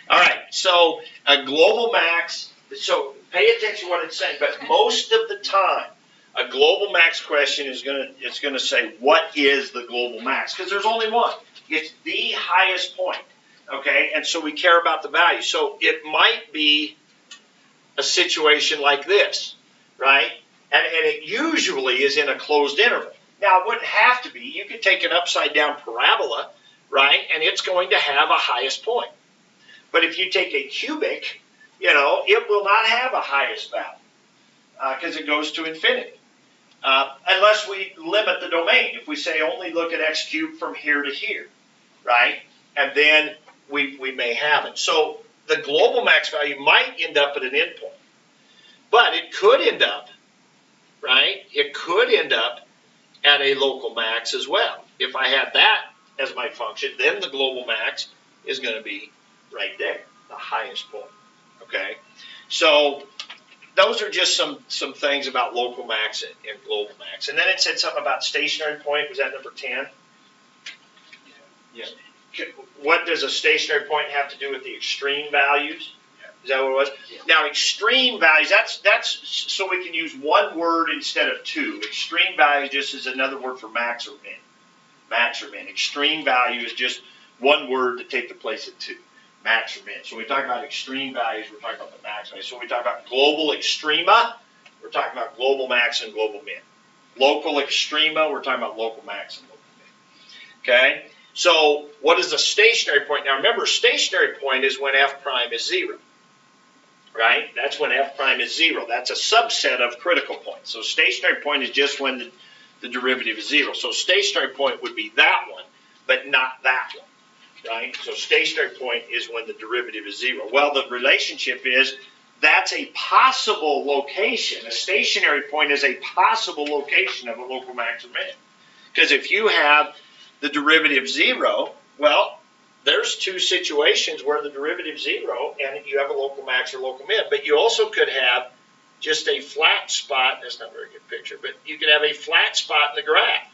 All right, so a global max, so pay attention to what it's saying, but most of the time, a global max question is gonna say, what is the global max? Because there's only one. It's the highest point, okay? And so we care about the value. So it might be a situation like this, right? And it usually is in a closed interval. Now, it wouldn't have to be. You could take an upside down parabola, right? And it's going to have a highest point. But if you take a cubic, it will not have a highest value because it goes to infinity. Unless we limit the domain. If we say only look at x cubed from here to here, right? And then we may have it. So the global max value might end up at an endpoint. But it could end up, right? It could end up at a local max as well. If I had that as my function, then the global max is going to be right there, the highest point, okay? So those are just some things about local max and global max. And then it said something about stationary point. Was that number 10? Yeah. What does a stationary point have to do with the extreme values? Is that what it was? Yeah. Now, extreme values, that's so we can use one word instead of two. Extreme value just is another word for max or min. Max or min. Extreme value is just one word to take the place of two. Max or min. So when we talk about extreme values, we're talking about the max value. So when we talk about global extrema, we're talking about global max and global min. Local extrema, we're talking about local max and local min. Okay? So what is a stationary point? Now remember, stationary point is when f prime is 0. Right? That's when f prime is 0. That's a subset of critical points. So stationary point is just when the derivative is 0. So stationary point would be that one, but not that one. Right? So stationary point is when the derivative is 0. Well, the relationship is that's a possible location. A stationary point is a possible location of a local max or min. Because if you have the derivative 0, well, there's two situations where the derivative is 0 and you have a local max or local min. But you also could have just a flat spot. That's not a very good picture, but you could have a flat spot in the graph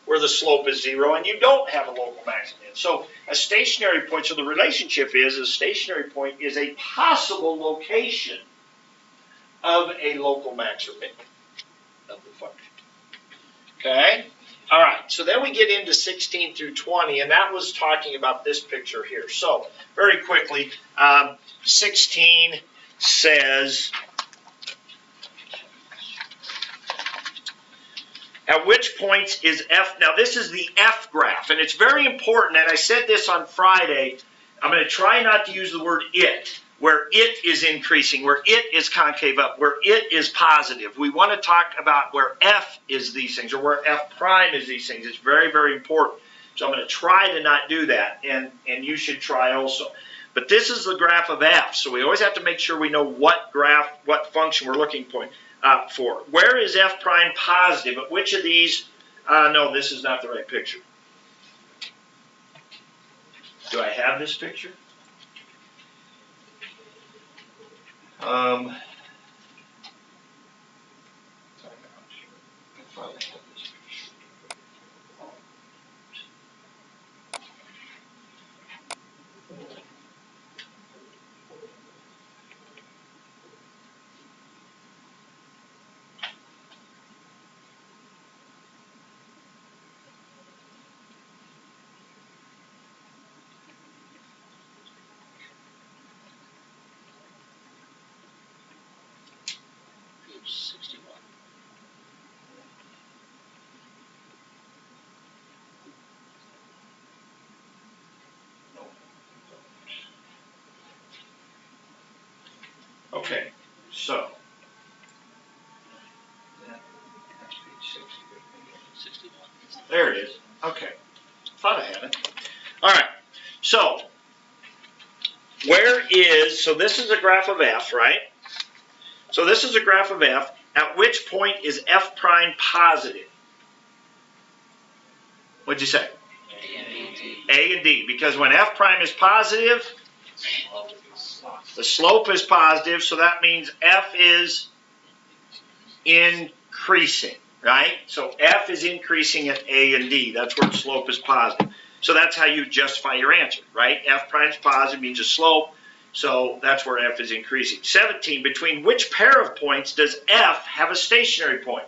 where the slope is 0 and you don't have a local max or min. So a stationary point, so the relationship is a stationary point is a possible location of a local max or min of the function. Okay? All right, so then we get into 16 through 20, and that was talking about this picture here. So very quickly, 16 says, at which points is f, now this is the f graph, and it's very important, and I said this on Friday, I'm going to try not to use the word it, where it is increasing, where it is concave up, where it is positive. We want to talk about where f is these things, or where f prime is these things. It's very, very important. So I'm going to try to not do that, and you should try also. But this is the graph of f, so we always have to make sure we know what graph, what function we're looking for. Where is f prime positive? At which of these? No, this is not the right picture. Do I have this picture? Okay, so there it is. Okay, thought I had it. All right, so where is, so this is a graph of f, right? So this is a graph of f. At which point is f prime positive? What'd you say? A and D, because when f prime is positive, the slope is positive, so that means f is increasing, right? So f is increasing at A and D. That's where the slope is positive. So that's how you justify your answer, right? F prime is positive means a slope. So that's where F is increasing. 17, between which pair of points does F have a stationary point?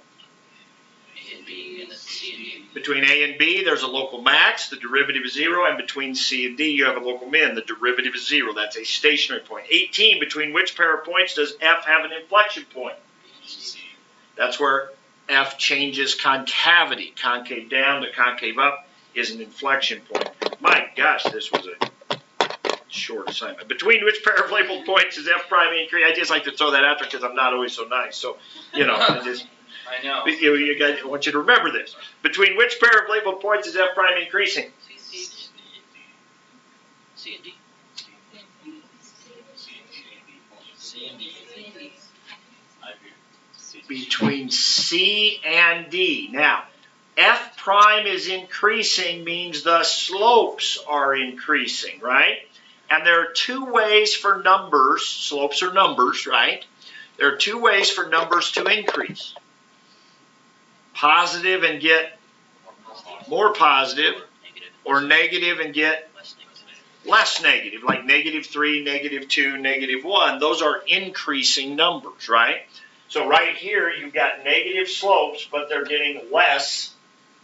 A and B and then C and D. Between A and B, there's a local max, the derivative is 0, and between C and D, you have a local min, the derivative is 0. That's a stationary point. 18, between which pair of points does F have an inflection point? C. That's where F changes concavity. Concave down to concave up is an inflection point. My gosh, this was a short assignment. Between which pair of labeled points is F prime increase? I just like to throw that out there because I'm not always so nice. So, I know. I want you to remember this. Between which pair of labeled points is F prime increasing? C and D. C and D. Between C and D. Now, F prime is increasing means the slopes are increasing, right? And there are two ways for numbers, slopes are numbers, right? There are two ways for numbers to increase. Positive and get more positive, or negative and get less negative, like -3, -2, -1. Those are increasing numbers, right? So right here, you've got negative slopes, but they're getting less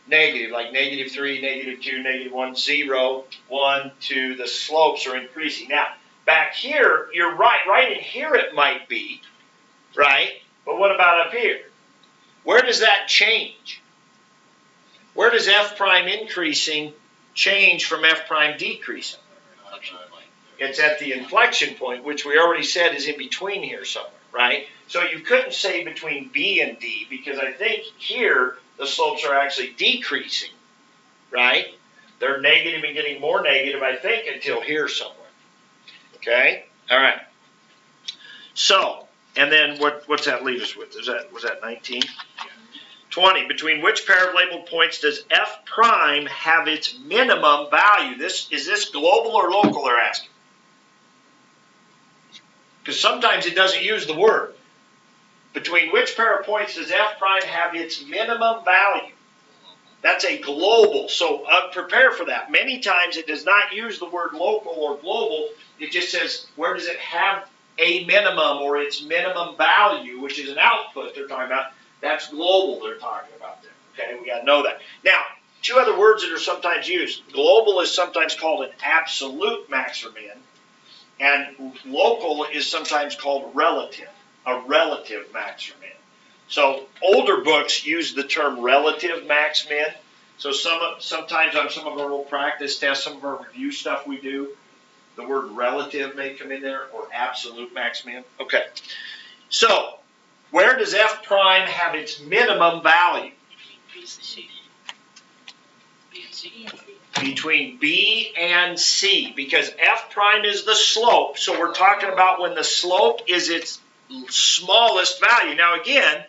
negative, like -3, -2, -1, 0, 1, 2. The slopes are increasing. Now, back here, you're right. Right in here it might be, right? But what about up here? Where does that change? Where does F prime increasing change from F prime decreasing? It's at the inflection point, which we already said is in between here somewhere, right? So you couldn't say between B and D, because I think here the slopes are actually decreasing, right? They're negative and getting more negative, I think, until here somewhere. Okay? All right. So, and then what's that leave us with? Was that 19? 20. Between which pair of labeled points does F prime have its minimum value? Is this global or local, they're asking? Because sometimes it doesn't use the word. Between which pair of points does F prime have its minimum value? That's a global, so prepare for that. Many times it does not use the word local or global. It just says, where does it have a minimum or its minimum value, which is an output they're talking about. That's global they're talking about there. Okay, we got to know that. Now, two other words that are sometimes used. Global is sometimes called an absolute max or min, and local is sometimes called relative, a relative max or min. So older books use the term relative max min. So sometimes on some of our old practice tests, some of our review stuff we do, the word relative may come in there, or absolute max min. Okay. So where does F prime have its minimum value? Between B and C, because F prime is the slope. So we're talking about when the slope is its smallest value. Now again,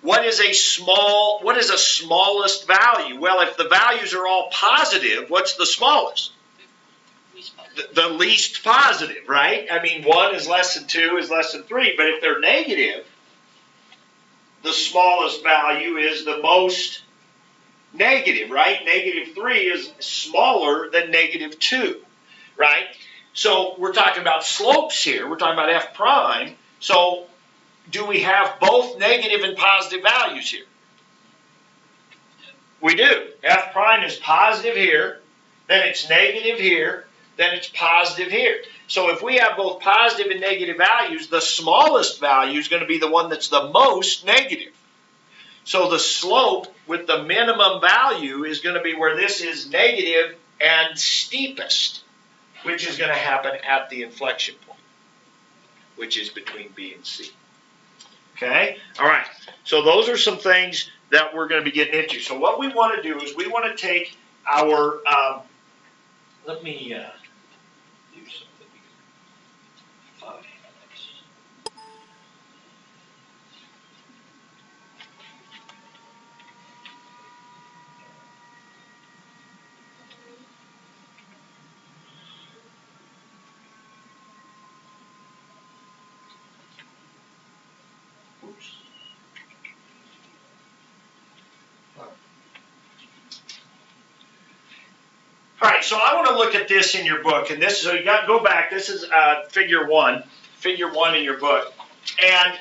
what is a smallest value? Well, if the values are all positive, what's the smallest? The least positive, right? I mean, 1 is less than 2 is less than 3, but if they're negative, the smallest value is the most negative, right? -3 is smaller than -2, right? So we're talking about slopes here. We're talking about F prime. So do we have both negative and positive values here? We do. F prime is positive here, then it's negative here, then it's positive here. So if we have both positive and negative values, the smallest value is going to be the one that's the most negative. So the slope with the minimum value is going to be where this is negative and steepest, which is going to happen at the inflection point, which is between B and C. Okay? All right. So those are some things that we're going to be getting into. So what we want to do is we want to take our, let me do something. Oops. All right, so I want to look at this in your book, and this, so you got to go back. This is figure one in your book, and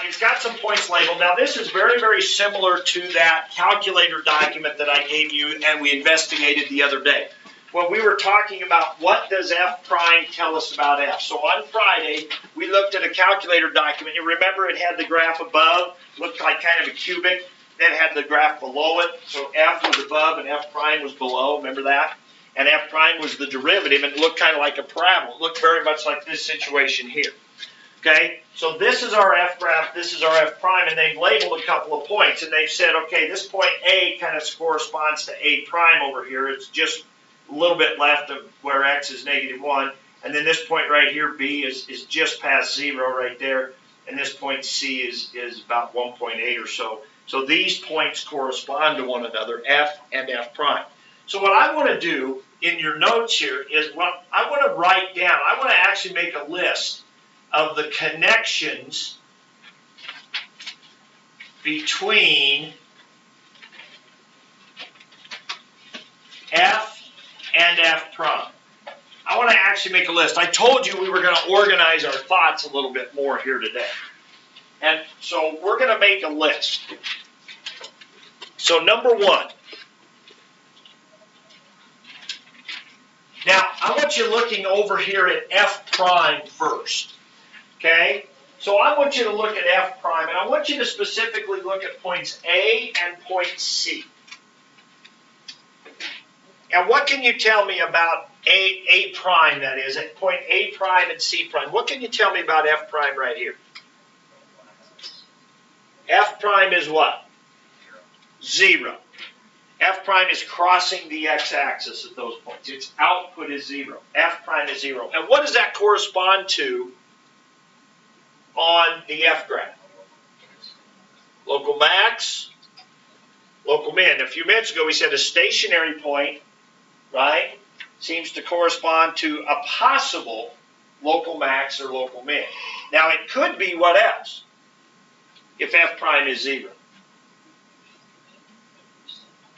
it's got some points labeled. Now, this is very, very similar to that calculator document that I gave you and we investigated the other day. When we were talking about what does F prime tell us about F. So on Friday, we looked at a calculator document. You remember it had the graph above, looked like kind of a cubic, then had the graph below it. So F was above and F prime was below, remember that? And F prime was the derivative, and it looked kind of like a parabola. It looked very much like this situation here. Okay, so this is our F graph, this is our F prime, and they've labeled a couple of points, and they've said, okay, this point A kind of corresponds to A prime over here. It's just a little bit left of where X is -1, and then this point right here, B, is just past 0 right there, and this point C is about 1.8 or so. So these points correspond to one another, F and F prime. So what I want to do in your notes here is what I want to write down. I want to actually make a list of the connections between F and F prime. I want to actually make a list. I told you we were going to organize our thoughts a little bit more here today. And so we're going to make a list. So number one. Now, I want you looking over here at F prime first. Okay? So I want you to look at F prime, and I want you to specifically look at points A and point C. And what can you tell me about A prime, that is, at point A prime and C prime? What can you tell me about F prime right here? F prime is what? 0. F prime is crossing the x-axis at those points. Its output is 0. F prime is 0. And what does that correspond to on the F graph? Local max, local min. A few minutes ago we said a stationary point, right, seems to correspond to a possible local max or local min. Now it could be what else if F prime is 0?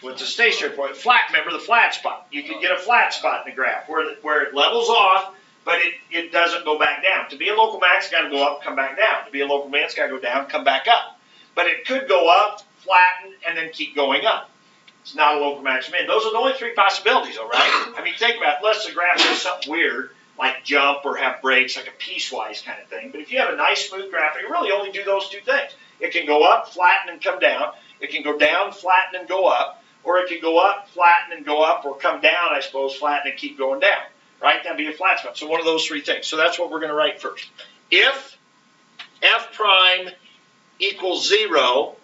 Well, it's a stationary point. Flat, remember the flat spot. You can get a flat spot in the graph where it levels off, but it doesn't go back down. To be a local max, it's got to go up, come back down. To be a local min, it's got to go down, come back up. But it could go up, flatten, and then keep going up. It's not a local max min. Those are the only 3 possibilities, all right? I mean, think about it. Unless the graph does something weird, like jump or have breaks, like a piecewise kind of thing. But if you have a nice, smooth graph, you really only do those 2 things. It can go up, flatten, and come down. It can go down, flatten, and go up. Or it can go up, flatten, and go up, or come down, I suppose, flatten, and keep going down. Right? That'd be a flat spot. So one of those 3 things. So that's what we're going to write first. If F prime equals 0,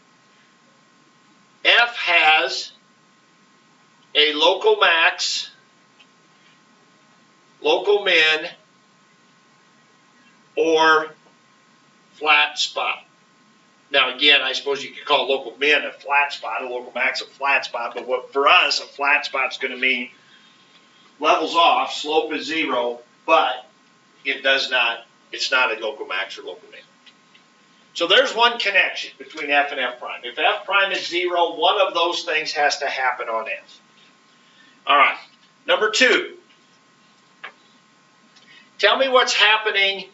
F has a local max, local min, or flat spot. Now again, I suppose you could call local min a flat spot, a local max a flat spot, but what for us a flat spot is going to mean levels off, slope is 0, but it's not a local max or local min. So there's one connection between F and F prime. If F prime is 0, one of those things has to happen on F. All right. Number 2. Tell me what's happening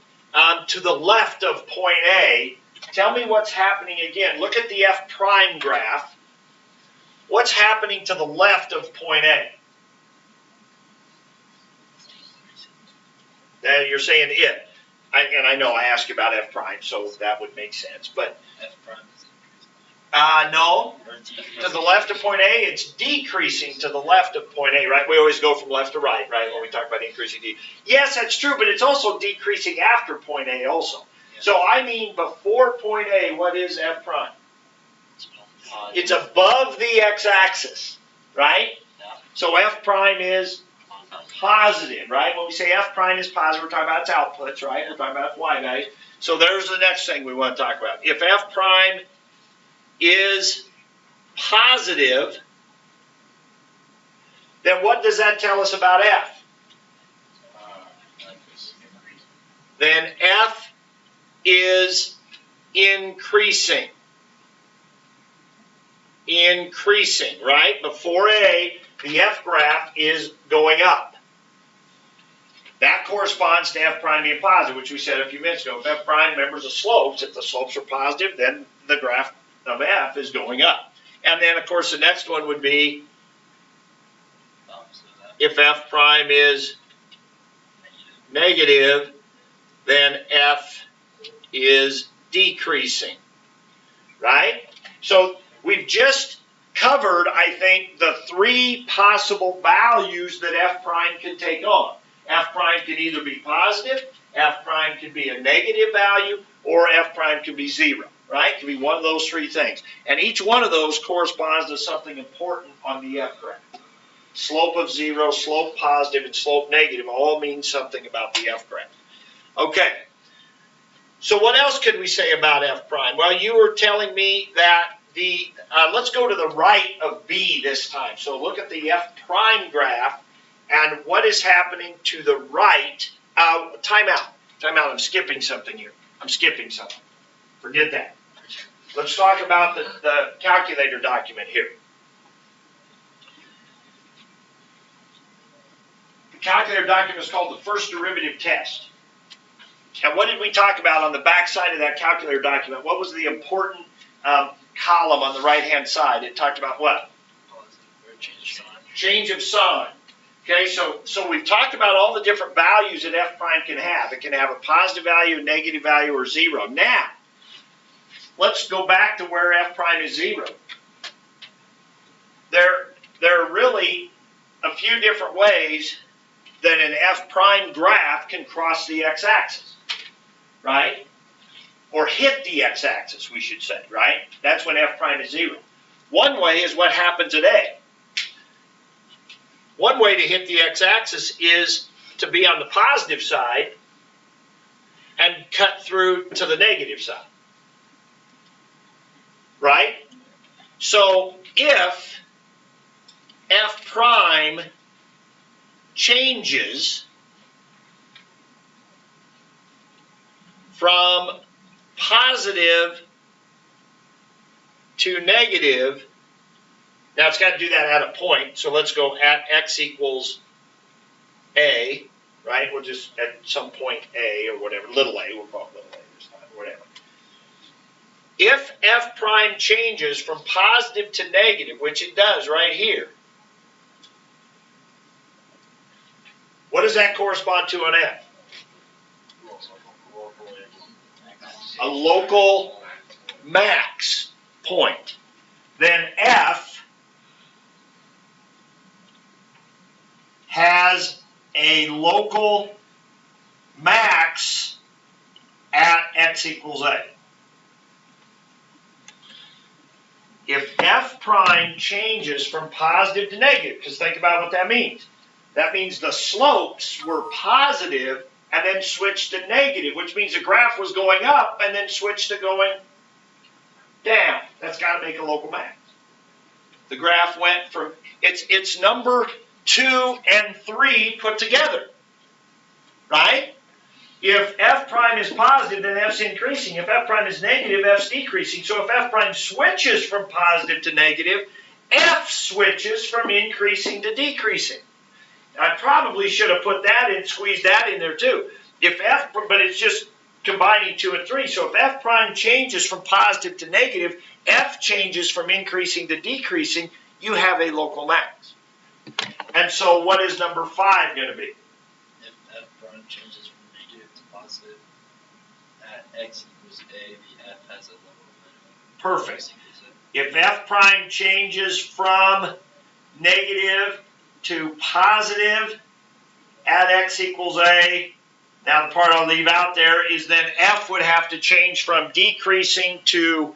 to the left of point A. Tell me what's happening again. Look at the F prime graph. What's happening to the left of point A? Now you're saying it. And I know I asked you about F prime, so that would make sense. But F prime is no. To the left of point A, it's decreasing to the left of point A, right? We always go from left to right, right, when we talk about increasing D. Yes, that's true, but it's also decreasing after point A also. Yeah. So I mean before point A, what is F prime? It's above the x-axis, right? Yeah. So F prime is positive, right? When we say F prime is positive, we're talking about its outputs, right? We're talking about its y values. So there's the next thing we want to talk about. If F prime is positive, then what does that tell us about F? Then F is increasing. Increasing, right? Before A, the F graph is going up. That corresponds to F prime being positive, which we said a few minutes ago. If F prime, remembers the slopes, if the slopes are positive, then the graph of F is going up. And then, of course, the next one would be if F prime is negative, then F is decreasing, right? So we've just covered, I think, the three possible values that F prime can take on. F prime can either be positive, F prime can be a negative value, or F prime can be 0, right? It can be one of those three things. And each one of those corresponds to something important on the F graph. Slope of 0, slope positive, and slope negative all mean something about the F graph. Okay. So what else could we say about F prime? Well, you were telling me that let's go to the right of B this time. So look at the F prime graph and what is happening to the right. Time out. I'm skipping something here. Forget that. Let's talk about the calculator document here. The calculator document is called the first derivative test. And what did we talk about on the back side of that calculator document? What was the important column on the right-hand side? It talked about what? Change of sign. Okay, so we've talked about all the different values that F prime can have. It can have a positive value, a negative value, or 0. Now, let's go back to where F prime is 0. There are really a few different ways that an F prime graph can cross the x-axis, right? Or hit the x-axis, we should say, right? That's when F prime is 0. One way is what happens at A. One way to hit the x-axis is to be on the positive side and cut through to the negative side, right? So if F prime changes from positive to negative, now it's got to do that at a point, so let's go at x equals A, right? We'll just at some point A or whatever, little a, we'll call it little a this time, whatever. If F prime changes from positive to negative, which it does right here, what does that correspond to on F? A local max point. Then F has a local max at x equals A. If F prime changes from positive to negative, because think about what that means. That means the slopes were positive and then switched to negative, which means the graph was going up and then switched to going down. That's got to make a local max. The graph went from, it's number 2 and 3 put together, right? If F prime is positive, then F's increasing. If F prime is negative, F's decreasing. So if F prime switches from positive to negative, F switches from increasing to decreasing. I probably should have put that in, squeezed that in there too. But it's just combining 2 and 3. So if F prime changes from positive to negative, F changes from increasing to decreasing, you have a local max. And so what is number 5 going to be? If F prime changes from negative to positive at x equals A, the F has a local minimum. Perfect. If F prime changes from negative to positive at x equals A, now the part I'll leave out there is then F would have to change from decreasing to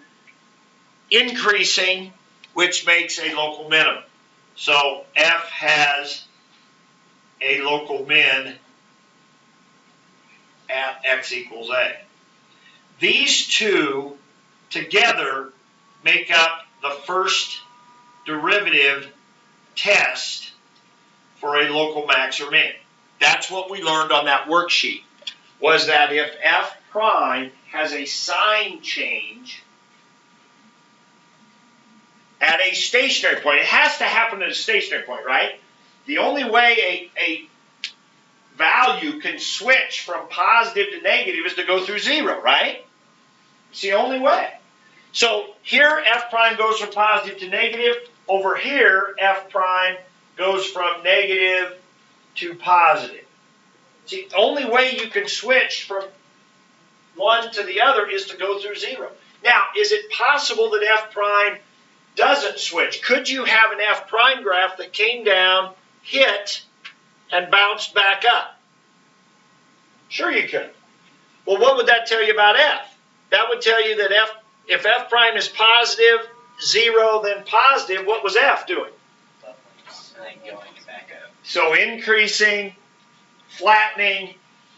increasing, which makes a local minimum. So F has a local min at x equals A. These two together make up the first derivative test for a local max or min. That's what we learned on that worksheet, was that if F prime has a sign change at a stationary point. It has to happen at a stationary point, right? The only way a value can switch from positive to negative is to go through 0, right? It's the only way. So here f prime goes from positive to negative. Over here, f prime goes from negative to positive. See, the only way you can switch from one to the other is to go through 0. Now, is it possible that f prime doesn't switch? Could you have an f prime graph that came down, hit, and bounced back up? Sure you could. Well, what would that tell you about f? That would tell you that if f prime is positive, 0, then positive, what was f doing? Going back up. So increasing, flattening,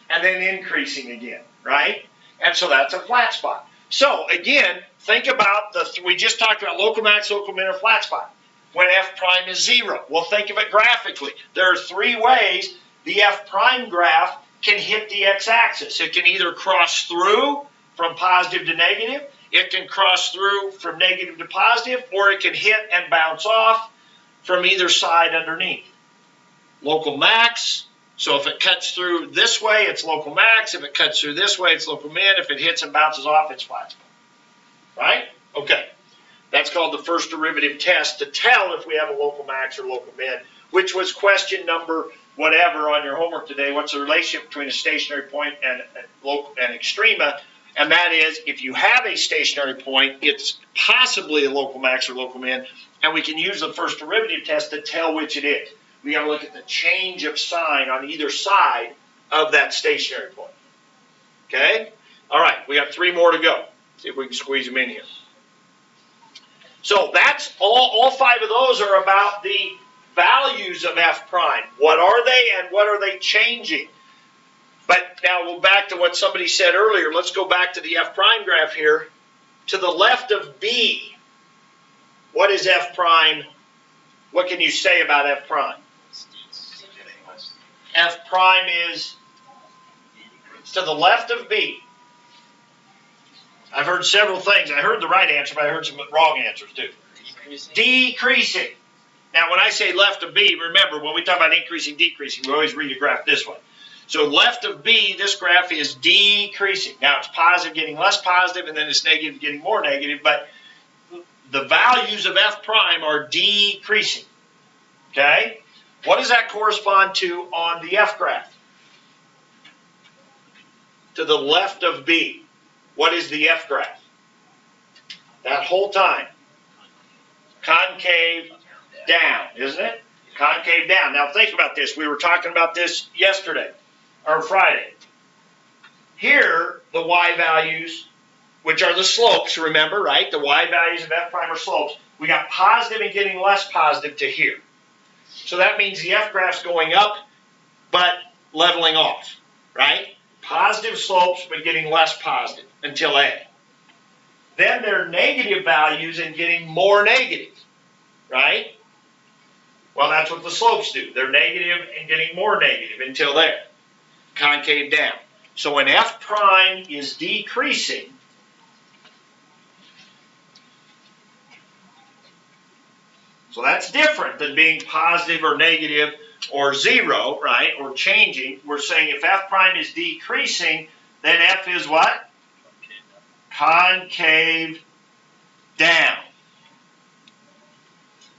and then increasing again, right? And so that's a flat spot. So again, think about we just talked about local max, local min, or flat spot. When f prime is 0, well, think of it graphically. There are 3 ways the f prime graph can hit the x-axis. It can either cross through from positive to negative, it can cross through from negative to positive, or it can hit and bounce off from either side underneath. Local max, so if it cuts through this way, it's local max. If it cuts through this way, it's local min. If it hits and bounces off, it's flat spot. Right? Okay. That's called the first derivative test to tell if we have a local max or local min, which was question number whatever on your homework today. What's the relationship between a stationary point and extrema? And that is, if you have a stationary point, it's possibly a local max or local min, and we can use the first derivative test to tell which it is. We got to look at the change of sign on either side of that stationary point. Okay? All right, we got 3 more to go. See if we can squeeze them in here. So that's all 5 of those are about the values of f prime. What are they and what are they changing? But now we'll back to what somebody said earlier. Let's go back to the f prime graph here. To the left of B, what is f prime? What can you say about f prime? F prime is to the left of B. I've heard several things. I heard the right answer, but I heard some wrong answers too. Decreasing. Now, when I say left of B, remember, when we talk about increasing, decreasing, we always read a graph this way. So left of B, this graph is decreasing. Now, it's positive getting less positive, and then it's negative getting more negative, but the values of f prime are decreasing. Okay? What does that correspond to on the f graph? To the left of B. What is the f graph? That whole time. Concave down, isn't it? Concave down. Now think about this. We were talking about this yesterday, or Friday. Here, the y values, which are the slopes, remember, right? The y values of f prime are slopes. We got positive and getting less positive to here. So that means the f graph's going up, but leveling off, right? Positive slopes, but getting less positive until A. Then there are negative values and getting more negative, right? Well, that's what the slopes do. They're negative and getting more negative until there. Concave down. So when f prime is decreasing, so that's different than being positive or negative or 0, right, or changing. We're saying if f prime is decreasing, then f is what? Concave down.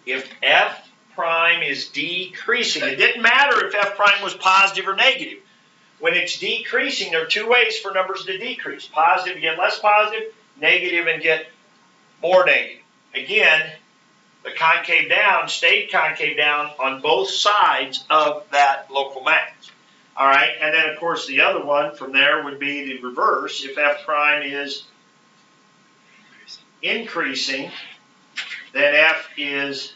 If f prime is decreasing, it didn't matter if f prime was positive or negative. When it's decreasing, there are 2 ways for numbers to decrease. Positive and get less positive, negative and get more negative. Again, the concave down stayed concave down on both sides of that local max. All right, and then of course the other one from there would be the reverse. If f prime is increasing, then f is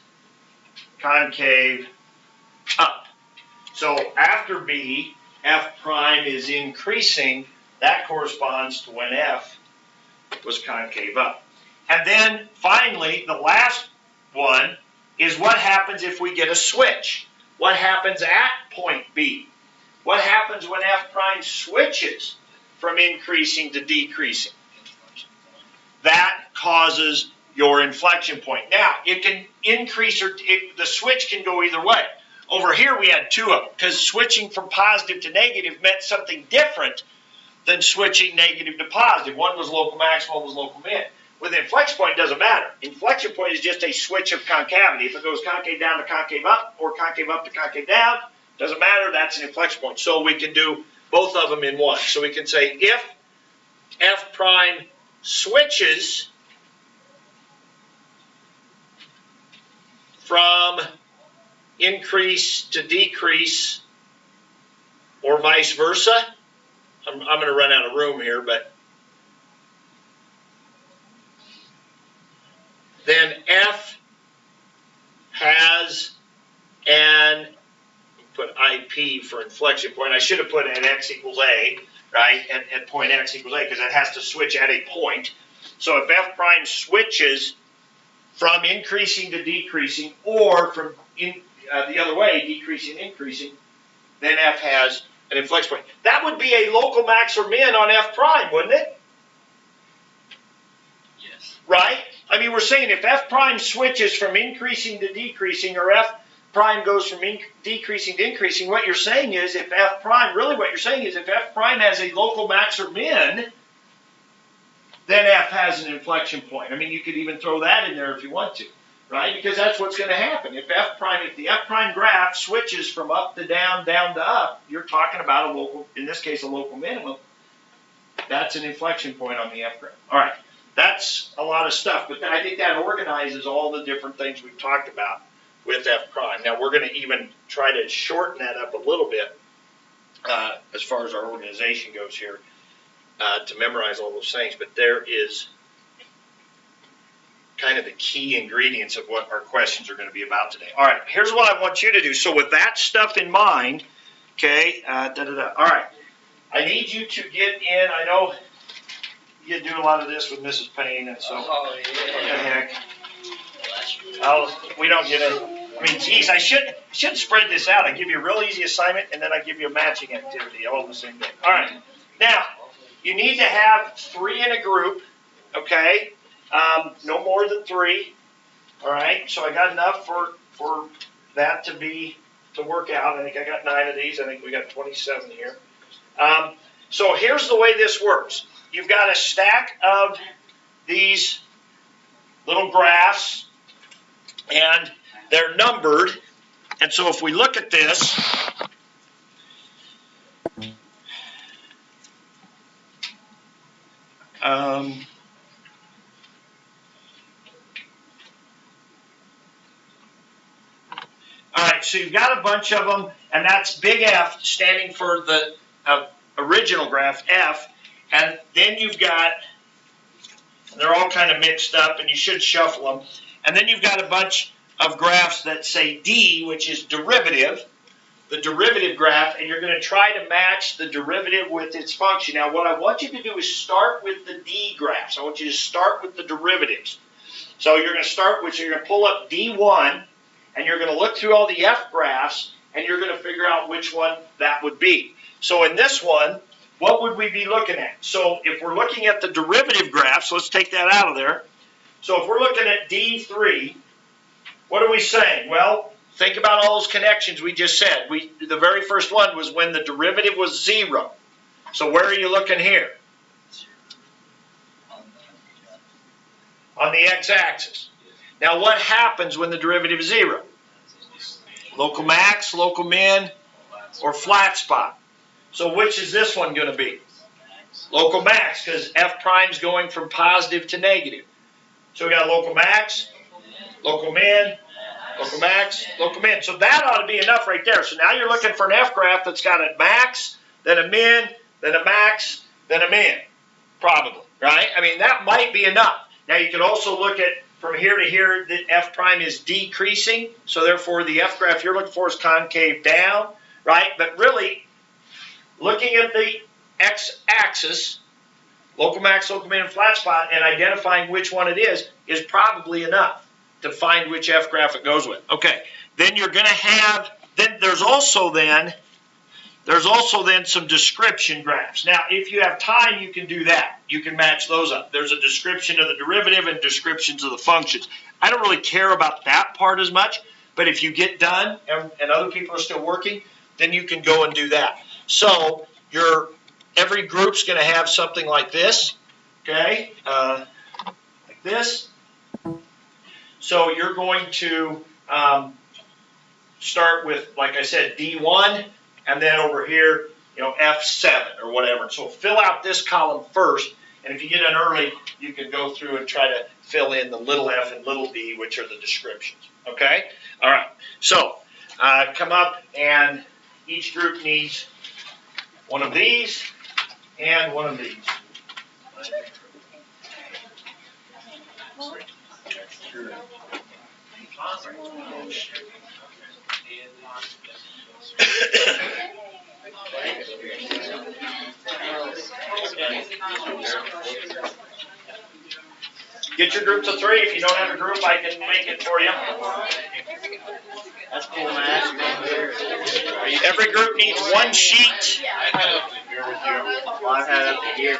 concave up. So after B, f prime is increasing. That corresponds to when f was concave up. And then finally, the last one is what happens if we get a switch. What happens at point B? What happens when f prime switches from increasing to decreasing? That causes your inflection point. Now, it can increase or the switch can go either way. Over here, we had two of them because switching from positive to negative meant something different than switching negative to positive. One was local max, one was local min. With the inflection point, it doesn't matter. Inflection point is just a switch of concavity. If it goes concave down to concave up or concave up to concave down, doesn't matter. That's an inflection point. So we can do both of them in one. So we can say if f prime switches from increase to decrease or vice versa. I'm going to run out of room here, but then F has an, put IP for inflection point. I should have put an X equals A, right? At point X equals A, because it has to switch at a point. So if F prime switches from increasing to decreasing, or from the other way, decreasing, increasing, then F has an inflection point. That would be a local max or min on F prime, wouldn't it? Yes. Right? I mean, we're saying if F prime switches from increasing to decreasing, or F prime goes from decreasing to increasing, what you're saying is if F prime, really what you're saying is if F prime has a local max or min, then F has an inflection point. I mean, you could even throw that in there if you want to, right? Because that's what's going to happen. If the F prime graph switches from up to down, down to up, you're talking about a local, in this case, a local minimum. That's an inflection point on the F graph. All right, that's a lot of stuff, but I think that organizes all the different things we've talked about with F prime. Now, we're going to even try to shorten that up a little bit as far as our organization goes here. To memorize all those things, but there is kind of the key ingredients of what our questions are going to be about today. All right, here's what I want you to do. So with that stuff in mind, okay, all right, I need you to get in. I know you do a lot of this with Mrs. Payne, and so Oh, yeah. what the heck. We don't get in. I mean, geez, I should spread this out. I give you a real easy assignment, and then I give you a matching activity all in the same day. All right, now, you need to have 3 in a group, okay? No more than 3, all right? So I got enough for that to work out. I think I got 9 of these. I think we got 27 here. So here's the way this works. You've got a stack of these little graphs, and they're numbered. And so if we look at this, all right, so you've got a bunch of them, and that's big F standing for the original graph, F, and then you've got, they're all kind of mixed up, and you should shuffle them, and then you've got a bunch of graphs that say D, which is derivative, the derivative graph, and you're going to try to match the derivative with its function. Now, what I want you to do is start with the D graphs. I want you to start with the derivatives. So you're going to start with, you're going to pull up D1, and you're going to look through all the F graphs, and you're going to figure out which one that would be. So in this one, what would we be looking at? So if we're looking at the derivative graphs, let's take that out of there. So if we're looking at D3, what are we saying? Well, think about all those connections we just said. The very first one was when the derivative was 0. So where are you looking here? On the x-axis. Now what happens when the derivative is 0? Local max, local min, or flat spot. So which is this one going to be? Local max, because F prime's going from positive to negative. So we got local max, local min, local max, local min. So that ought to be enough right there. So now you're looking for an F graph that's got a max, then a min, then a max, then a min. Probably, right? I mean, that might be enough. Now you could also look at from here to here, the F prime is decreasing. So therefore, the F graph you're looking for is concave down, right? But really, looking at the x-axis, local max, local min, and flat spot, and identifying which one it is probably enough to find which F graph it goes with. Okay, then you're going to have, then there's also then there's also then some description graphs. Now, if you have time, you can do that. You can match those up. There's a description of the derivative and descriptions of the functions. I don't really care about that part as much, but if you get done and other people are still working, then you can go and do that. So every group's going to have something like this, okay, like this. So you're going to start with, like I said, D1. And then over here, F7 or whatever. So fill out this column first. And if you get in early, you can go through and try to fill in the little f and little d, which are the descriptions. Okay? All right. So come up, and each group needs one of these and one of these. Get your groups of 3. If you don't have a group, I can make it for you. That's cool, man. Every group needs one sheet. Well, I've had up to here.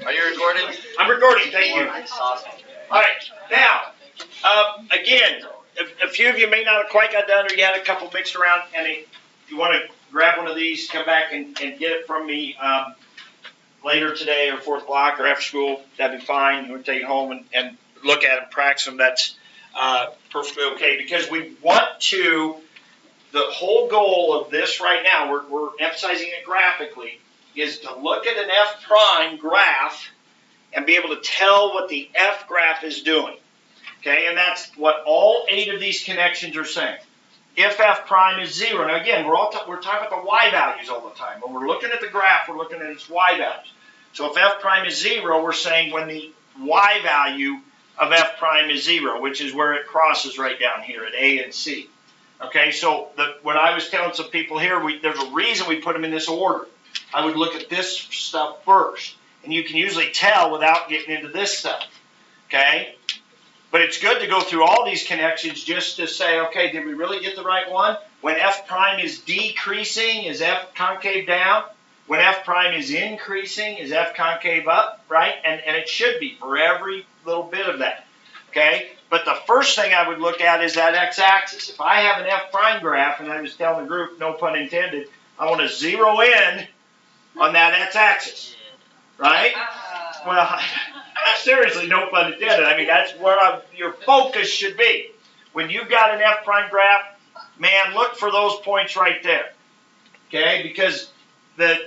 Are you recording? I'm recording, thank you. That's awesome. All right, now, again, a few of you may not have quite got done, or you had a couple mixed around, and if you want to grab one of these, come back and get it from me later today or 4th block or after school, that'd be fine. We'll take it home and look at them, practice them. That's perfectly okay, because we want to, the whole goal of this right now, we're emphasizing it graphically, is to look at an F prime graph and be able to tell what the F graph is doing. Okay, and that's what all 8 of these connections are saying. If F prime is 0, now again, we're talking about the Y values all the time. When we're looking at the graph, we're looking at its Y values. So if F prime is 0, we're saying when the Y value of F prime is 0, which is where it crosses right down here at A and C. Okay, so when I was telling some people here, there's a reason we put them in this order. I would look at this stuff first, and you can usually tell without getting into this stuff. Okay? But it's good to go through all these connections just to say, okay, did we really get the right one? When F prime is decreasing, is F concave down? When F prime is increasing, is F concave up? Right? And it should be for every little bit of that. Okay? But the first thing I would look at is that x-axis. If I have an F prime graph, and I was telling the group, no pun intended, I want to zero in on that x-axis. Right? Well, seriously, no pun intended. I mean, that's where your focus should be. When you've got an F prime graph, man, look for those points right there. Okay? Because the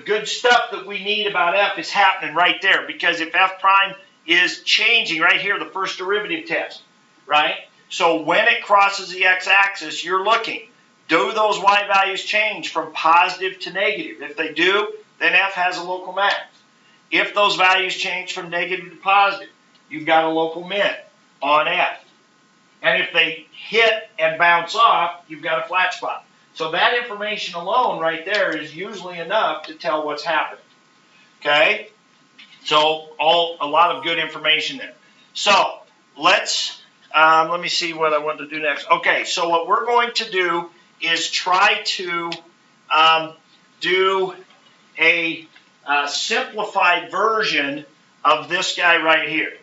good stuff that we need about F is happening right there. Because if F prime is changing right here, the first derivative test, right? So when it crosses the x-axis, you're looking, do those Y values change from positive to negative? If they do, then F has a local max. If those values change from negative to positive, you've got a local min on F. And if they hit and bounce off, you've got a flat spot. So that information alone right there is usually enough to tell what's happening. Okay? So a lot of good information there. So let me see what I want to do next. Okay, so what we're going to do is try to do a simplified version of this guy right here.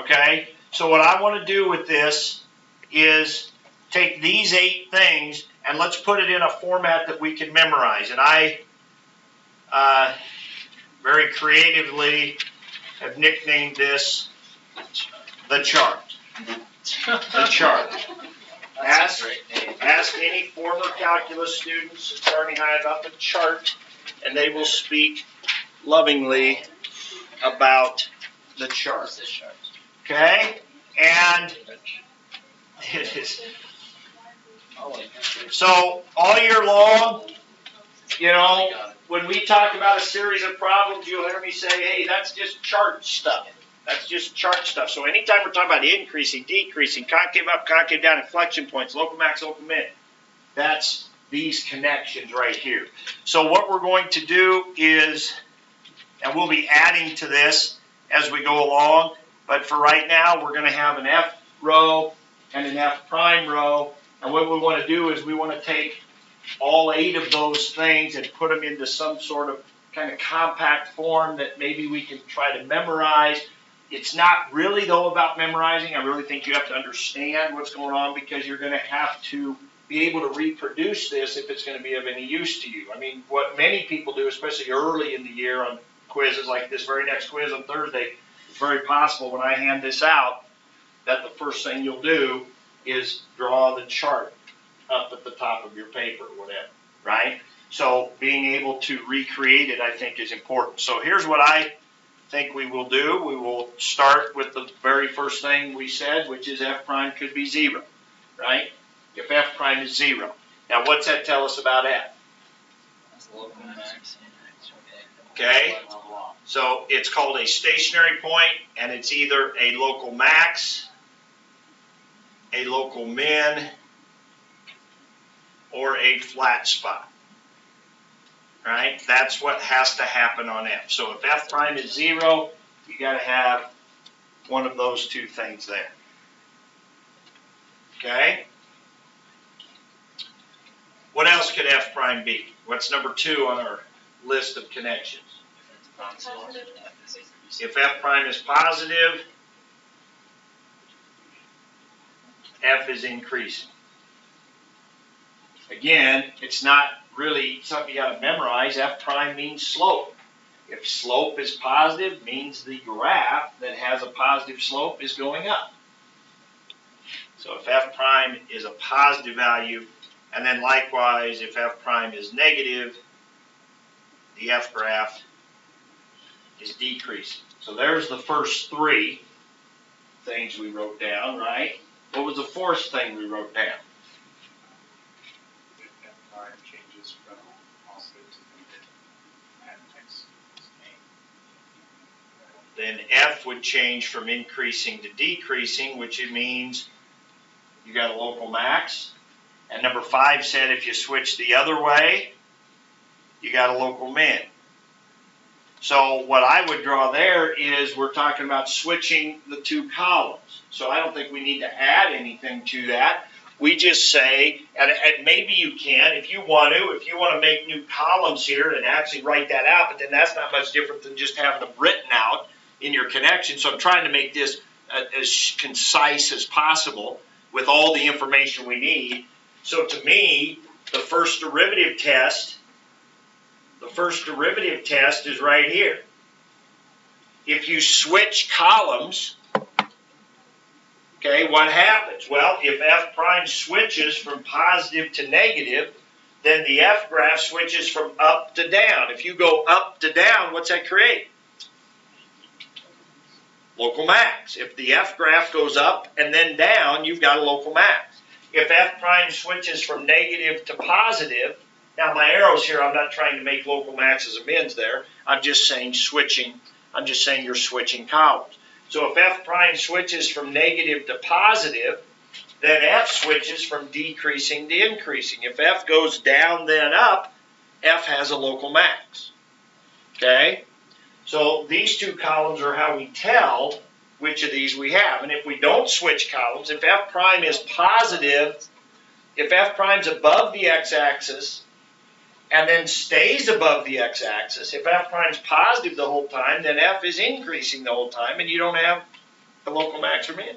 Okay, so what I want to do with this is take these 8 things and let's put it in a format that we can memorize. And I very creatively have nicknamed this the chart. The chart. Ask any former calculus students at Kearney High about the chart, and they will speak lovingly about the chart. Okay? And it is. So all year long, you know, when we talk about a series of problems, you'll hear me say, hey, that's just chart stuff. That's just chart stuff. So anytime we're talking about increasing, decreasing, concave up, concave down, inflection points, local max, local min, that's these connections right here. So what we're going to do is, and we'll be adding to this as we go along, but for right now, we're going to have an F row and an F prime row. And what we want to do is we want to take all 8 of those things and put them into some sort of kind of compact form that maybe we can try to memorize. It's not really, though, about memorizing. I really think you have to understand what's going on, because you're going to have to be able to reproduce this if it's going to be of any use to you. I mean, what many people do, especially early in the year on quizzes like this very next quiz on Thursday, it's very possible when I hand this out that the first thing you'll do is draw the chart up at the top of your paper or whatever, right? So being able to recreate it, I think, is important. So here's what I think we will do. We will start with the very first thing we said, which is f prime could be 0, right? If f prime is 0. Now what's that tell us about f? That's the local max. Okay, so it's called a stationary point, and it's either a local max, a local min, or a flat spot, right? That's what has to happen on f. So if f prime is 0, you got to have one of those two things there. Okay? What else could f prime be? What's number 2 on our list of connections? If f prime is positive, f is increasing. Again, it's not really something you got to memorize. F prime means slope. If slope is positive, means the graph that has a positive slope is going up. So if f prime is a positive value, and then likewise, if f prime is negative, the f graph is decreasing. So there's the first 3 things we wrote down, right? What was the fourth thing we wrote down? Changes from positive to negative and x is Then f would change from increasing to decreasing, which it means you got a local max. And number 5 said if you switch the other way, you got a local min. So what I would draw there is we're talking about switching the 2 columns. So I don't think we need to add anything to that. We just say, and maybe you can if you want to make new columns here and actually write that out, but then that's not much different than just having them written out in your connection. So I'm trying to make this as concise as possible with all the information we need. So to me, the first derivative test is right here. If you switch columns, okay, what happens? Well, if f prime switches from positive to negative, then the f graph switches from up to down. If you go up to down, what's that create? Local max. If the f graph goes up and then down, you've got a local max. If f prime switches from negative to positive, now my arrows here, I'm not trying to make local maxes and mins there. I'm just saying switching. I'm just saying you're switching columns. So if f prime switches from negative to positive, then f switches from decreasing to increasing. If f goes down then up, f has a local max. Okay? So these 2 columns are how we tell which of these we have. And if we don't switch columns, if f prime is positive, if f prime's above the x-axis and then stays above the x-axis, if f prime's positive the whole time, then f is increasing the whole time and you don't have the local max or min.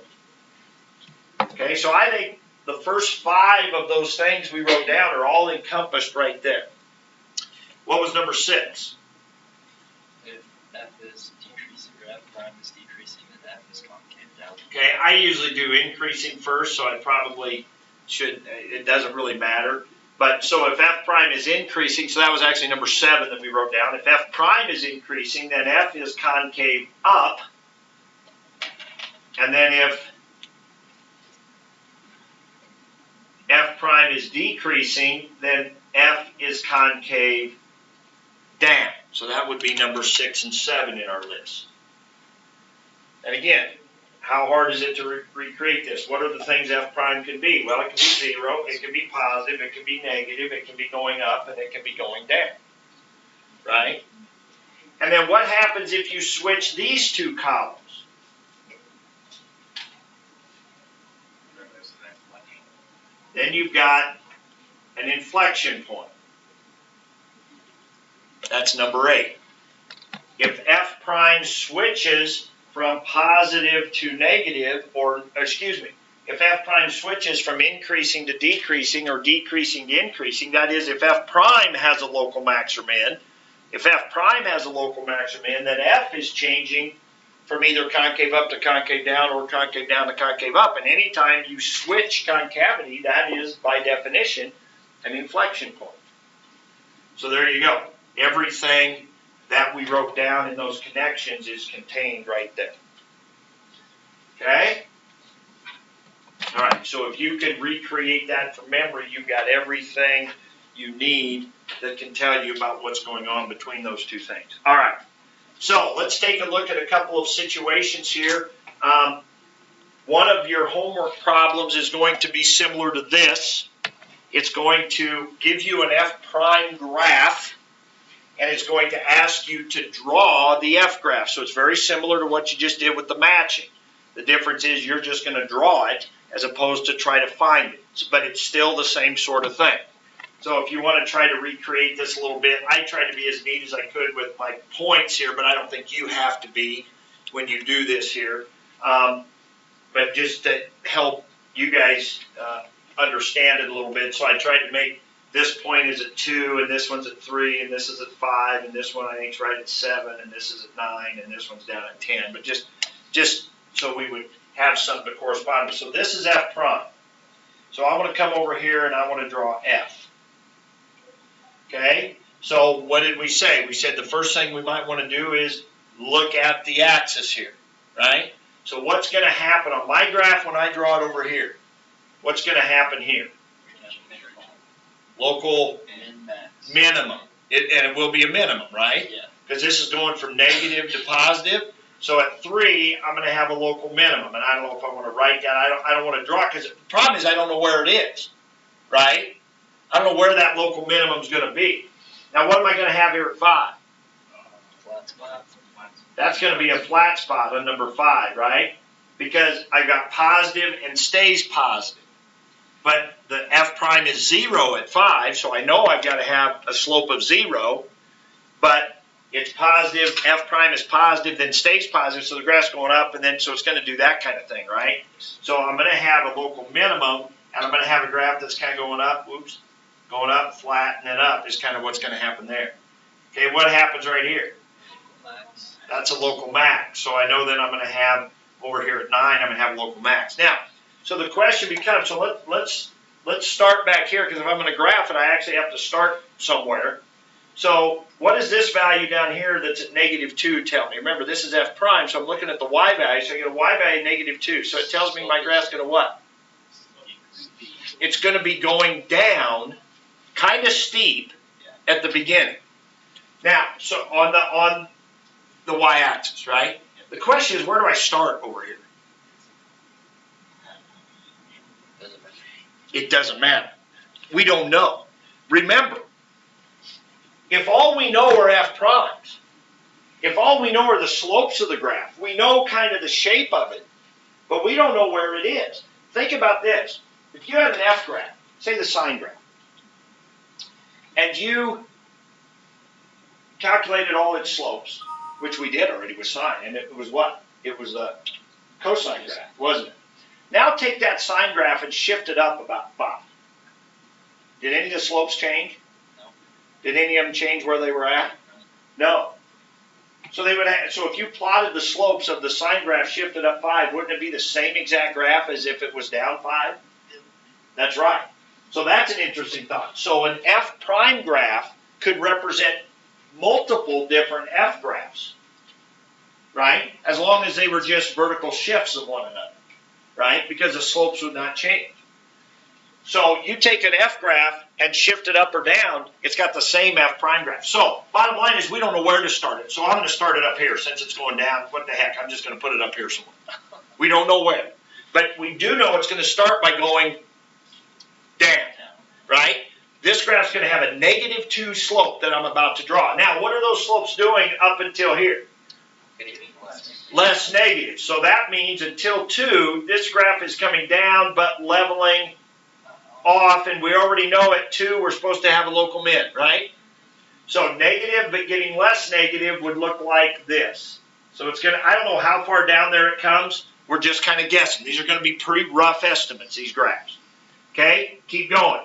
Okay, so I think the first 5 of those things we wrote down are all encompassed right there. What was number 6? If f is decreasing or f prime is decreasing, then f is concave down. Okay, I usually do increasing first, so I probably should, it doesn't really matter. But so if f prime is increasing, so that was actually number 7 that we wrote down. If f prime is increasing, then f is concave up. And then if f prime is decreasing, then f is concave down. So that would be number 6 and 7 in our list. And again, how hard is it to recreate this? What are the things f prime can be? Well, it can be 0, it can be positive, it can be negative, it can be going up, and it can be going down. Right? And then what happens if you switch these 2 columns? Then you've got an inflection point. That's number 8. If f prime switches from positive to negative, or excuse me, if f prime switches from increasing to decreasing or decreasing to increasing, that is, if f prime has a local max or min, if f prime has a local max or min, then f is changing from either concave up to concave down or concave down to concave up. And anytime you switch concavity, that is, by definition, an inflection point. So there you go. Everything that we wrote down in those connections is contained right there. Okay? All right, so if you can recreate that from memory, you've got everything you need that can tell you about what's going on between those two things. All right, so let's take a look at a couple of situations here. One of your homework problems is going to be similar to this. It's going to give you an f prime graph, and it's going to ask you to draw the f graph. So it's very similar to what you just did with the matching. The difference is you're just going to draw it as opposed to try to find it. But it's still the same sort of thing. So if you want to try to recreate this a little bit, I tried to be as neat as I could with my points here, but I don't think you have to be when you do this here. But just to help you guys understand it a little bit, so I tried to make this point is at 2, and this one's at 3, and this is at 5, and this one I think is right at 7, and this is at 9, and this one's down at 10. But just so we would have something to correspond with. So this is f prime. So I want to come over here and I want to draw f. Okay? So what did we say? We said the first thing we might want to do is look at the axis here, right? So what's going to happen on my graph when I draw it over here? What's going to happen here? Local minimum. And it will be a minimum, right? Yeah. Because this is going from negative to positive. So at 3, I'm going to have a local minimum. And I don't know if I want to write that. I don't want to draw it because the problem is I don't know where it is, right? I don't know where that local minimum is going to be. Now, what am I going to have here at 5? Flat spot. That's going to be a flat spot on number 5, right? Because I've got positive and stays positive. But the f prime is 0 at 5, so I know I've got to have a slope of 0. But it's positive, f prime is positive, then stays positive, so the graph's going up, and then so it's going to do that kind of thing, right? So I'm going to have a local minimum, and I'm going to have a graph that's kind of going up, going up, flat, and then up is kind of what's going to happen there. Okay, what happens right here? Max. That's a local max. So I know that I'm going to have, over here at 9, I'm going to have a local max. Now, so the question becomes, so let's start back here, because if I'm going to graph it, I actually have to start somewhere. So what does this value down here that's at -2 tell me? Remember, this is f prime, so I'm looking at the y value, so I get a y value -2. So it tells me my graph's going to what? It's going to be going down, kind of steep, at the beginning. Now, so on the y-axis, right? The question is, where do I start over here? Doesn't matter. It doesn't matter. We don't know. Remember, if all we know are f primes, if all we know are the slopes of the graph, we know kind of the shape of it, but we don't know where it is. Think about this. If you had an f graph, say the sine graph, and you calculated all its slopes, which we did already with sine, and it was what? It was a cosine graph, wasn't it? Now take that sine graph and shift it up about 5. Did any of the slopes change? No. Did any of them change where they were at? No. So they would have, so if you plotted the slopes of the sine graph shifted up 5, wouldn't it be the same exact graph as if it was down 5? That's right. So that's an interesting thought. So an f prime graph could represent multiple different f graphs, right? As long as they were just vertical shifts of one another, right? Because the slopes would not change. So you take an f graph and shift it up or down, it's got the same f prime graph. So bottom line is we don't know where to start it. So I'm going to start it up here since it's going down. What the heck? I'm just going to put it up here somewhere. We don't know where. But we do know it's going to start by going down, right? This graph's going to have a -2 slope that I'm about to draw. Now, what are those slopes doing up until here? Less negative. So that means until 2, this graph is coming down but leveling off, and we already know at 2 we're supposed to have a local min, right? So negative but getting less negative would look like this. So it's gonna, I don't know how far down there it comes. We're just kind of guessing. These are going to be pretty rough estimates, these graphs. Okay, keep going.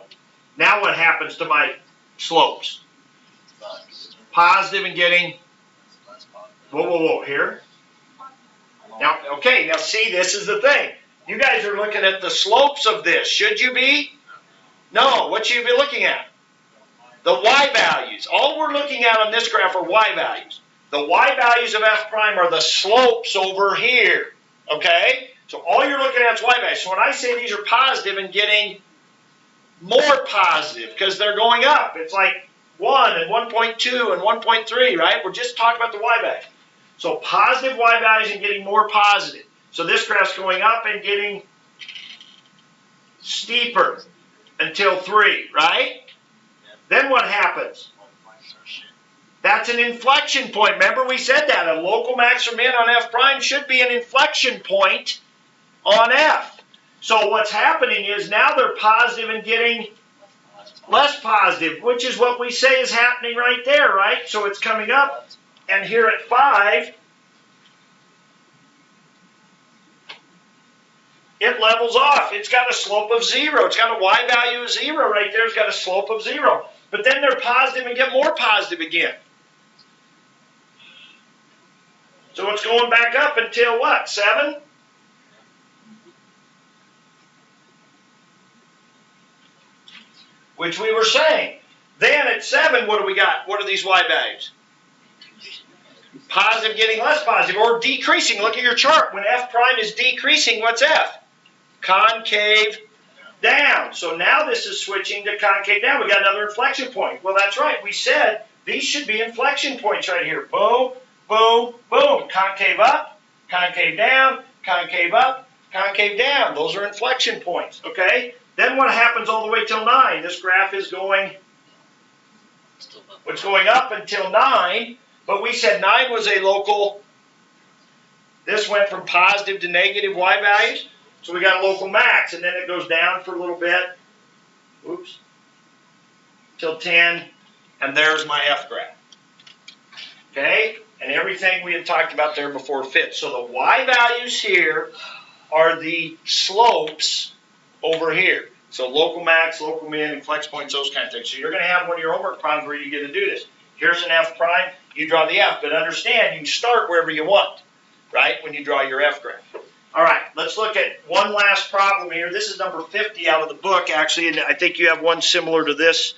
Now what happens to my slopes? Positive and getting, whoa, here. Now, okay, now see, this is the thing. You guys are looking at the slopes of this. Should you be? No, what should you be looking at? The y values. All we're looking at on this graph are y values. The y values of f prime are the slopes over here. Okay? So all you're looking at is y values. So when I say these are positive and getting more positive, because they're going up, it's like 1 and 1.2 and 1.3, right? We're just talking about the y values. So positive y values and getting more positive. So this graph's going up and getting steeper until 3, right? Then what happens? That's an inflection point. Remember we said that. A local max or min on f prime should be an inflection point on f. So what's happening is now they're positive and getting less positive, which is what we say is happening right there, right? So it's coming up, and here at 5, it levels off. It's got a slope of 0. It's got a y value of 0 right there. It's got a slope of 0. But then they're positive and get more positive again. So it's going back up until what? 7? Which we were saying. Then at 7, what do we got? What are these y values? Positive getting less positive, or decreasing. Look at your chart. When f prime is decreasing, what's f? Concave down. So now this is switching to concave down. We got another inflection point. Well, that's right. We said these should be inflection points right here. Boom, boom, boom. Concave up, concave down, concave up, concave down. Those are inflection points, okay? Then what happens all the way till 9? This graph is going, it's going up until 9, but we said 9 was a local, this went from positive to negative y values. So we got a local max, and then it goes down for a little bit, oops, till 10, and there's my f graph. Okay, and everything we had talked about there before fits. So the y values here are the slopes over here. So local max, local min, and flex points, those kind of things. So you're going to have one of your homework problems where you get to do this. Here's an f prime, you draw the f, but understand you can start wherever you want, right, when you draw your f graph. All right, let's look at one last problem here. This is number 50 out of the book, actually, and I think you have one similar to this,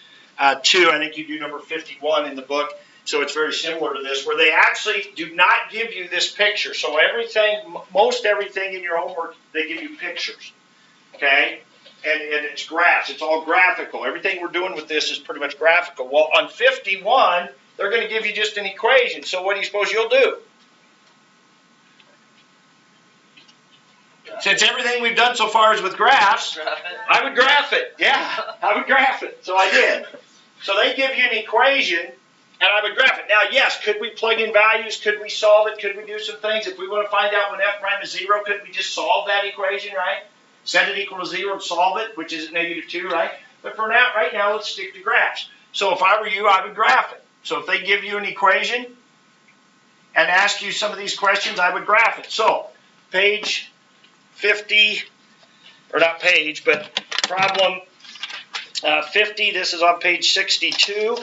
too. I think you do number 51 in the book, so it's very similar to this, where they actually do not give you this picture. So everything, most everything in your homework, they give you pictures, okay? And it's graphs. It's all graphical. Everything we're doing with this is pretty much graphical. Well, on 51, they're going to give you just an equation. So what do you suppose you'll do? Since everything we've done so far is with graphs, I would graph it. Yeah, I would graph it. So I did. So they give you an equation, and I would graph it. Now, yes, could we plug in values? Could we solve it? Could we do some things? If we want to find out when f prime is 0, could we just solve that equation, right? Set it equal to 0 and solve it, which is -2, right? But for now, right now, let's stick to graphs. So if I were you, I would graph it. So if they give you an equation and ask you some of these questions, I would graph it. So page 50, or not page, but problem 50, this is on page 62.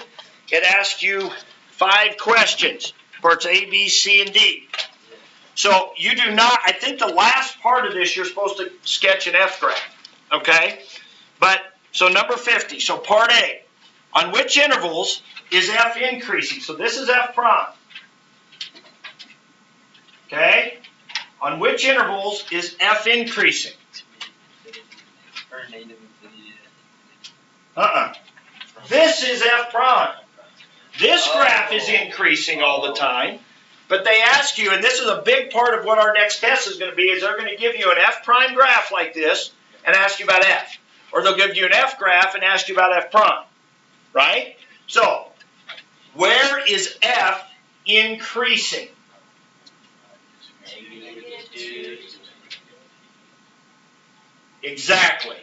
It asks you 5 questions, parts A, B, C, and D. So you do not, I think the last part of this, you're supposed to sketch an F graph, okay? But, so number 50, so part A, on which intervals is F increasing? So this is F prime, okay? On which intervals is F increasing? This is F prime. This graph is increasing all the time, but they ask you, and this is a big part of what our next test is going to be, is they're going to give you an F prime graph like this and ask you about F. Or they'll give you an F graph and ask you about F prime, right? So, where is F increasing? Exactly.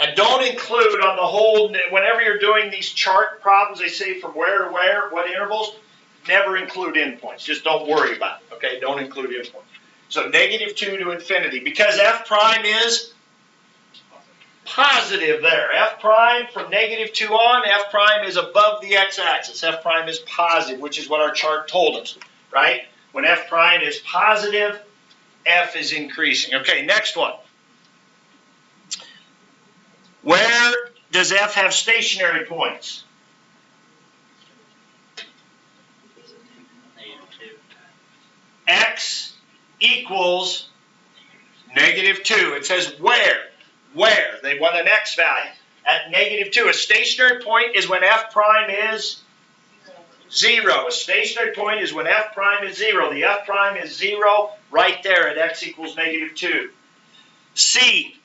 And don't include on the whole, whenever you're doing these chart problems, they say from where to where, what intervals, never include endpoints. Just don't worry about it, okay? Don't include endpoints. So -2 to infinity, because f prime is positive there. F prime from -2 on, f prime is above the x-axis. F prime is positive, which is what our chart told us, right? When f prime is positive, f is increasing. Okay, next one. Where does f have stationary points? X equals -2. It says where? Where? They want an x value. At -2. A stationary point is when f prime is 0. A stationary point is when f prime is 0. The f prime is 0 right there at x equals -2. C.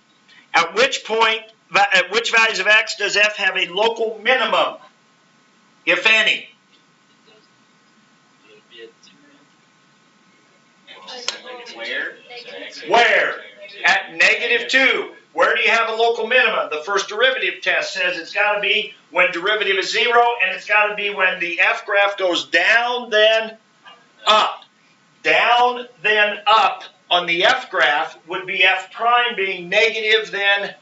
At which values of x does f have a local minimum, if any? Where? Where? At -2. Where do you have a local minimum? The first derivative test says it's got to be when derivative is 0, and it's got to be when the f graph goes down, then up. Down, then up on the f graph would be f prime being negative, then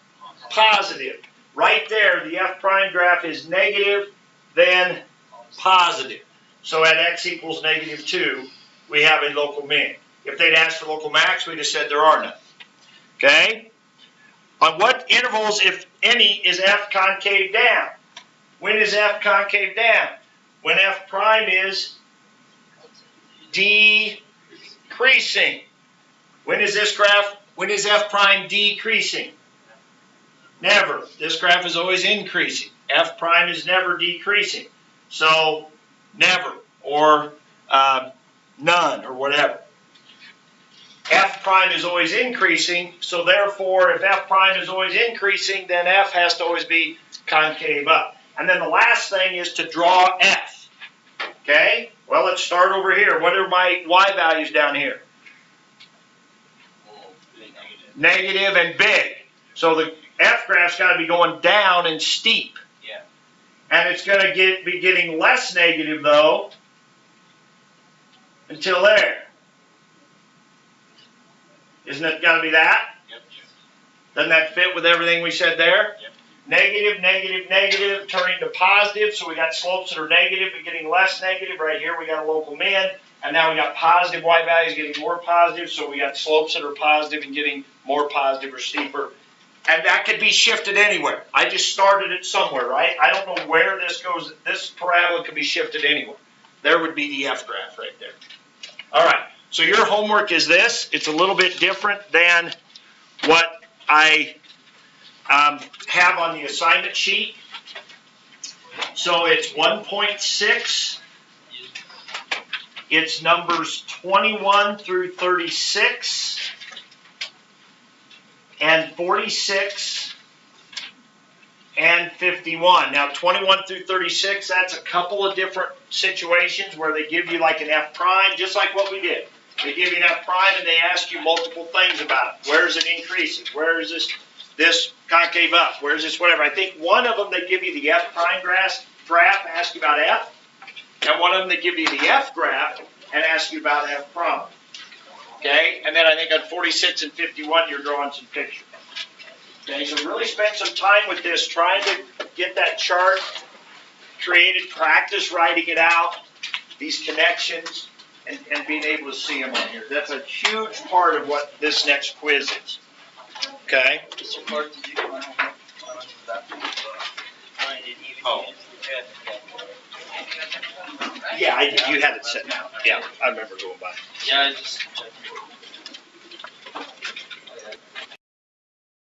positive. Right there, the f prime graph is negative, then positive. So at x equals -2, we have a local min. If they'd asked for local max, we'd have said there are none. Okay? On what intervals, if any, is f concave down? When is f concave down? When f prime is decreasing. When is this graph? When is f prime decreasing? Never. This graph is always increasing. F prime is never decreasing. So, never, or none, or whatever. F prime is always increasing, so therefore, if f prime is always increasing, then f has to always be concave up. And then the last thing is to draw f. Okay? Well, let's start over here. What are my y values down here? Negative and big. So the f graph's got to be going down and steep. Yeah. And it's going to be getting less negative, though, until there. Isn't it got to be that? Yep. Doesn't that fit with everything we said there? Yep. Negative, negative, negative, turning to positive. So we got slopes that are negative and getting less negative. Right here we got a local min. And now we got positive y values getting more positive. So we got slopes that are positive and getting more positive or steeper. And that could be shifted anywhere. I just started it somewhere, right? I don't know where this goes. This parabola could be shifted anywhere. There would be the f graph right there. All right. So your homework is this. It's a little bit different than what I have on the assignment sheet. So it's 1.6. It's numbers 21 through 36 and 46 and 51. Now 21 through 36, that's a couple of different situations where they give you like an f prime, just like what we did. They give you an f prime and they ask you multiple things about it. Where is it increasing? Where is this concave up? Where is this whatever? I think one of them they give you the f prime graph, ask you about f. And one of them they give you the f graph and ask you about f prime. Okay? And then I think on 46 and 51 you're drawing some pictures. Okay, so really spend some time with this, trying to get that chart created, practice writing it out, these connections, and being able to see them on here. That's a huge part of what this next quiz is. Okay? Mr. Clark, did you get my homework? I didn't even. Oh. Yeah, I did. You had it set now. Yeah, I remember going by. Yeah, I just checked.